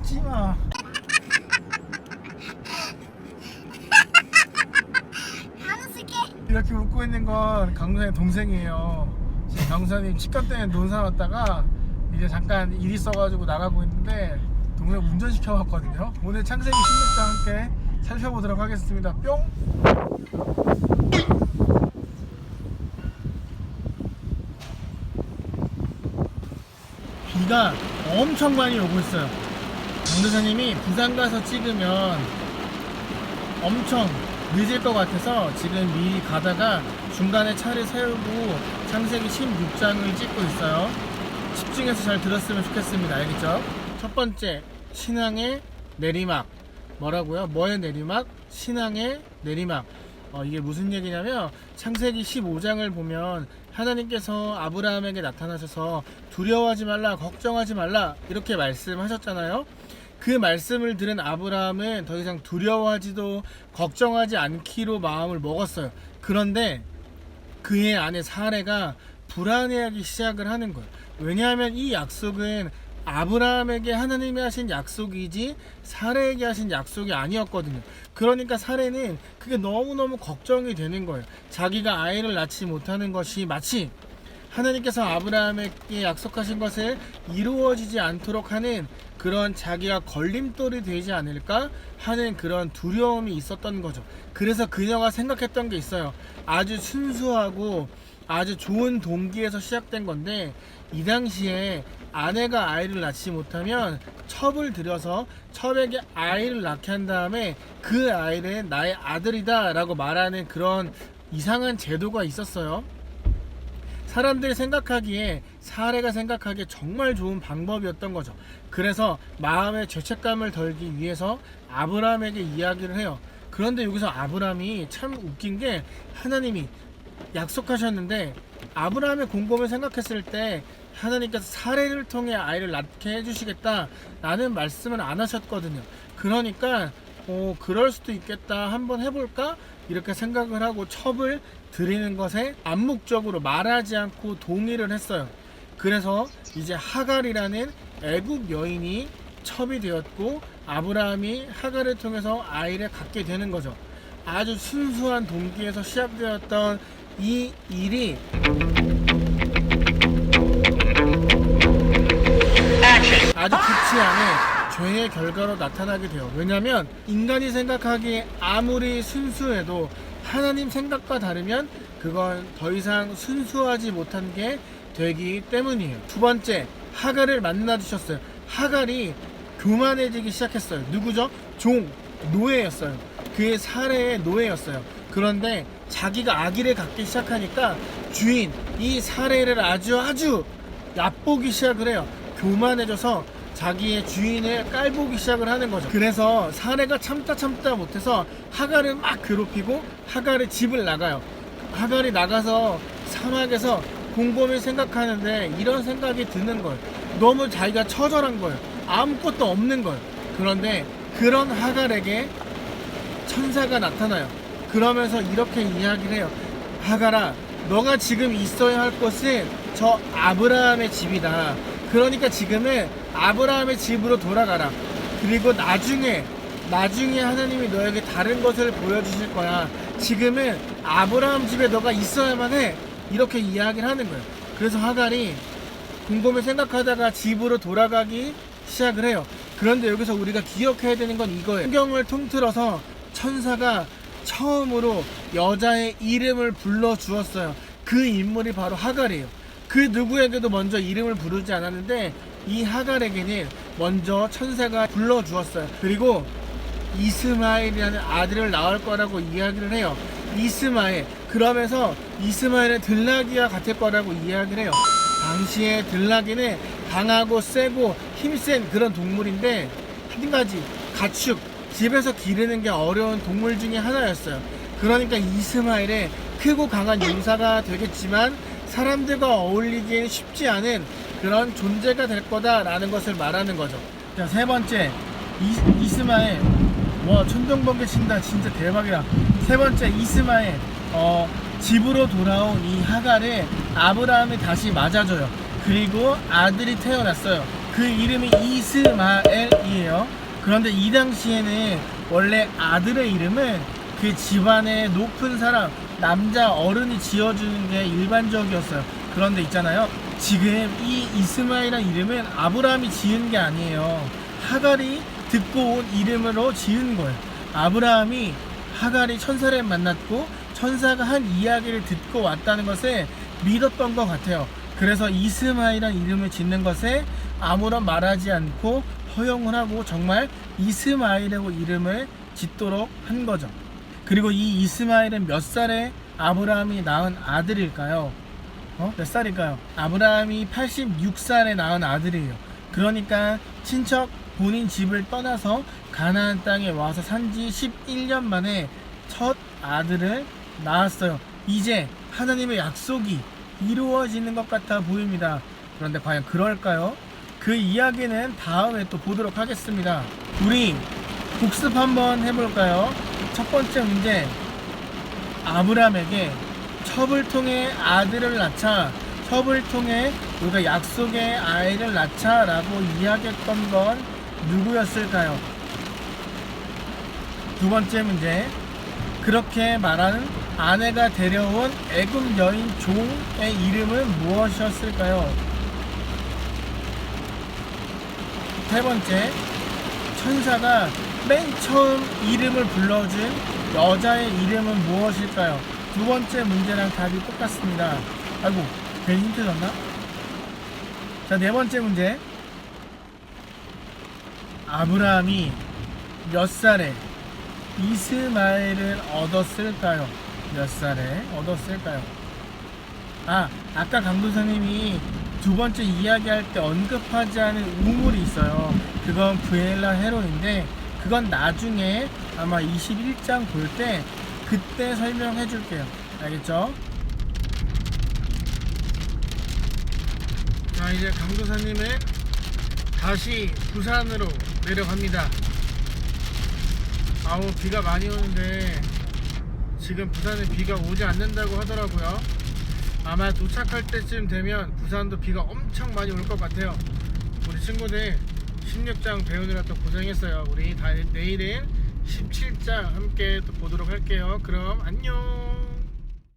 웃지마. 안 웃을게. 이렇게 웃고 있는 건 강사의 동생이에요. 지금 강사님 치과 때문에 논산 왔다가 이제 잠깐 일 있어가지고 나가고 있는데 동생 운전시켜 왔거든요. 오늘 창세기 16장 함께 살펴보도록 하겠습니다. 뿅! 비가 엄청 많이 오고 있어요. 강도사님이 부산 가서 찍으면 엄청 늦을 것 같아서 지금 미리 가다가 중간에 차를 세우고 창세기 16장을 찍고 있어요. 집중해서 잘 들었으면 좋겠습니다. 알겠죠? 첫 번째, 신앙의 내리막. 뭐라고요? 뭐의 내리막? 신앙의 내리막. 이게 무슨 얘기냐면 창세기 15장을 보면 하나님께서 아브라함에게 나타나셔서 두려워하지 말라, 걱정하지 말라 이렇게 말씀하셨잖아요. 그 말씀을 들은 아브라함은 더 이상 두려워하지도 걱정하지 않기로 마음을 먹었어요. 그런데 그의 아내 사레가 불안해하기 시작을 하는 거예요. 왜냐하면 이 약속은 아브라함에게 하나님이 하신 약속이지 사레에게 하신 약속이 아니었거든요. 그러니까 사레는 그게 너무너무 걱정이 되는 거예요. 자기가 아이를 낳지 못하는 것이 마치 하나님께서 아브라함에게 약속하신 것을 이루어지지 않도록 하는 그런 자기가 걸림돌이 되지 않을까 하는 그런 두려움이 있었던 거죠. 그래서 그녀가 생각했던 게 있어요. 아주 순수하고 아주 좋은 동기에서 시작된 건데, 이 당시에 아내가 아이를 낳지 못하면 첩을 들여서 첩에게 아이를 낳게 한 다음에 그 아이는 나의 아들이다 라고 말하는 그런 이상한 제도가 있었어요. 사람들이 생각하기에, 사례가 생각하기에 정말 좋은 방법이었던 거죠. 그래서 마음의 죄책감을 덜기 위해서 아브라함에게 이야기를 해요. 그런데 여기서 아브라함이 참 웃긴 게, 하나님이 약속하셨는데 아브라함의 곰곰이 생각했을 때 하나님께서 사례를 통해 아이를 낳게 해주시겠다 라는 말씀을 안 하셨거든요. 그러니까 그럴 수도 있겠다, 한번 해볼까 이렇게 생각을 하고 첩을 드리는 것에 암묵적으로 말하지 않고 동의를 했어요. 그래서 이제 하갈이라는 애굽 여인이 첩이 되었고 아브라함이 하갈을 통해서 아이를 갖게 되는 거죠. 아주 순수한 동기에서 시작되었던 이 일이 아주 좋지 않은 죄의 결과로 나타나게 돼요. 왜냐하면 인간이 생각하기에 아무리 순수해도 하나님 생각과 다르면 그건 더 이상 순수하지 못한 게 되기 때문이에요. 두 번째, 하갈을 만나주셨어요. 하갈이 교만해지기 시작했어요. 누구죠? 노예였어요. 그의 사례의 노예였어요. 그런데 자기가 아기를 갖기 시작하니까 주인, 이 사례를 아주 얕보기 시작을 해요. 교만해져서 자기의 주인을 깔보기 시작을 하는 거죠. 그래서 사례가 참다 못해서 하갈을 막 괴롭히고 하갈의 집을 나가요. 하갈이 나가서 사막에서 곰곰이 생각하는데 이런 생각이 드는 거예요. 너무 자기가 처절한 거예요. 아무것도 없는 거예요. 그런데 그런 하갈에게 천사가 나타나요. 그러면서 이렇게 이야기를 해요. 하갈아, 너가 지금 있어야 할 곳은 저 아브라함의 집이다. 그러니까 지금은 아브라함의 집으로 돌아가라. 그리고 나중에 하나님이 너에게 다른 것을 보여주실 거야. 지금은 아브라함 집에 너가 있어야만 해. 이렇게 이야기를 하는 거예요. 그래서 하갈이 곰곰이 생각하다가 집으로 돌아가기 시작을 해요. 그런데 여기서 우리가 기억해야 되는 건 이거예요. 성경을 통틀어서 천사가 처음으로 여자의 이름을 불러주었어요. 그 인물이 바로 하갈이에요. 그 누구에게도 먼저 이름을 부르지 않았는데 이 하갈에게는 먼저 천사가 불러주었어요. 그리고 이스마엘이라는 아들을 낳을 거라고 이야기를 해요. 이스마엘. 그러면서 이스마엘은 들나귀와 같을 거라고 이야기를 해요. 당시에 들나귀는 강하고 세고 힘센 그런 동물인데, 한 가지 가축, 집에서 기르는 게 어려운 동물 중에 하나였어요. 그러니까 이스마엘은 크고 강한 용사가 되겠지만 사람들과 어울리기엔 쉽지 않은 그런 존재가 될 거다라는 것을 말하는 거죠. 자, 세 번째, 이스마엘. 와, 천둥번개 친다. 진짜 대박이다. 세 번째, 이스마엘. 집으로 돌아온 이 하갈을 아브라함이 다시 맞아줘요. 그리고 아들이 태어났어요. 그 이름이 이스마엘이에요. 그런데 이 당시에는 원래 아들의 이름은 그 집안의 높은 사람, 남자 어른이 지어주는 게 일반적이었어요. 그런데 있잖아요, 지금 이 이스마엘이라는 이름은 아브라함이 지은 게 아니에요. 하갈이 듣고 온 이름으로 지은 거예요. 아브라함이 하갈이 천사를 만났고 천사가 한 이야기를 듣고 왔다는 것을 믿었던 것 같아요. 그래서 이스마엘이라는 이름을 짓는 것에 아무런 말하지 않고 허용을 하고 정말 이스마엘이라고 이름을 짓도록 한 거죠. 그리고 이 이스마엘은 몇 살에 아브라함이 낳은 아들일까요? 몇 살일까요? 아브라함이 86살에 낳은 아들이에요. 그러니까 친척 본인 집을 떠나서 가나안 땅에 와서 산지 11년 만에 첫 아들을 낳았어요. 이제 하나님의 약속이 이루어지는 것 같아 보입니다. 그런데 과연 그럴까요? 그 이야기는 다음에 또 보도록 하겠습니다. 우리 복습 한번 해볼까요? 첫 번째 문제, 아브라함에게 첩을 통해 아들을 낳자, 첩을 통해 우리가 약속의 아이를 낳자 라고 이야기했던 건 누구였을까요? 두 번째 문제, 그렇게 말하는 아내가 데려온 애굽 여인 종의 이름은 무엇이었을까요? 세 번째, 천사가 맨 처음 이름을 불러준 여자의 이름은 무엇일까요? 두 번째 문제랑 답이 똑같습니다. 아이고, 괜히 힌트 줬나? 자, 네 번째 문제, 아브라함이 몇 살에 이스마엘을 얻었을까요? 몇 살에 얻었을까요? 아까 강도사님이 두 번째 이야기할 때 언급하지 않은 우물이 있어요. 그건 브엘라 헤론인데 그건 나중에 아마 21장 볼 때 그때 설명해 줄게요. 알겠죠? 자, 이제 강도사님은 다시 부산으로 내려갑니다. 아우, 비가 많이 오는데 지금 부산에 비가 오지 않는다고 하더라고요. 아마 도착할 때쯤 되면 부산도 비가 엄청 많이 올 것 같아요. 우리 친구들 16장 배우느라 또 고생했어요. 우리 내일은 17장 함께 또 보도록 할게요. 그럼 안녕.